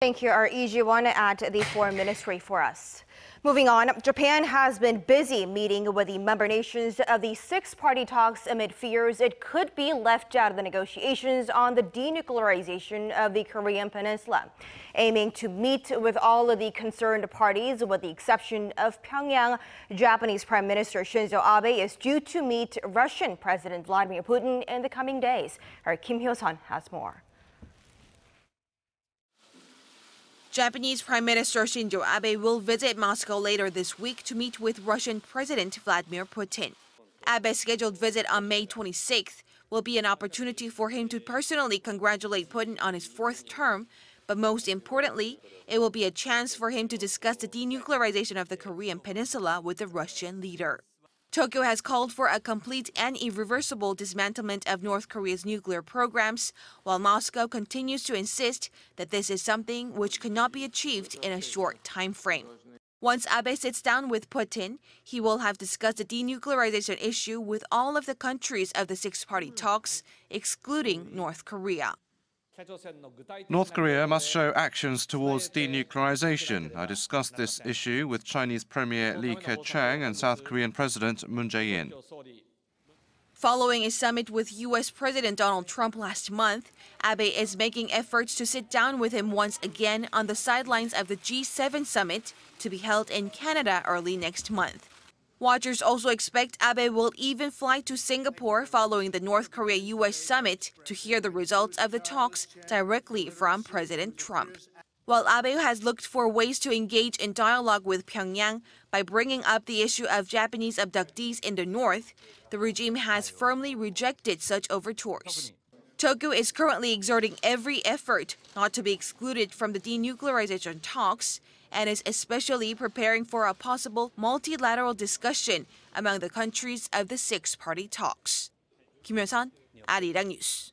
Thank you, our Iji-1 at the Foreign Ministry for us. Moving on, Japan has been busy meeting with the member nations of the six-party talks amid fears it could be left out of the negotiations on the denuclearization of the Korean Peninsula. Aiming to meet with all of the concerned parties with the exception of Pyongyang, Japanese Prime Minister Shinzo Abe is due to meet Russian President Vladimir Putin in the coming days. Our Hyo-sun has more. Japanese Prime Minister Shinzo Abe will visit Moscow later this week to meet with Russian President Vladimir Putin. Abe's scheduled visit on May 26th will be an opportunity for him to personally congratulate Putin on his fourth term, but most importantly, it will be a chance for him to discuss the denuclearization of the Korean Peninsula with the Russian leader. Tokyo has called for a complete and irreversible dismantlement of North Korea's nuclear programs, while Moscow continues to insist that this is something which cannot be achieved in a short time frame. Once Abe sits down with Putin, he will have discussed the denuclearization issue with all of the countries of the six-party talks, excluding North Korea. North Korea must show actions towards denuclearization. I discussed this issue with Chinese Premier Li Keqiang and South Korean President Moon Jae-in. Following a summit with U.S. President Donald Trump last month, Abe is making efforts to sit down with him once again on the sidelines of the G7 summit to be held in Canada early next month. Watchers also expect Abe will even fly to Singapore following the North Korea-U.S. summit to hear the results of the talks directly from President Trump. While Abe has looked for ways to engage in dialogue with Pyongyang by bringing up the issue of Japanese abductees in the north, the regime has firmly rejected such overtures. Tokyo is currently exerting every effort not to be excluded from the denuclearization talks and is especially preparing for a possible multilateral discussion among the countries of the six-party talks. Kim Hyo-sun, Arirang News.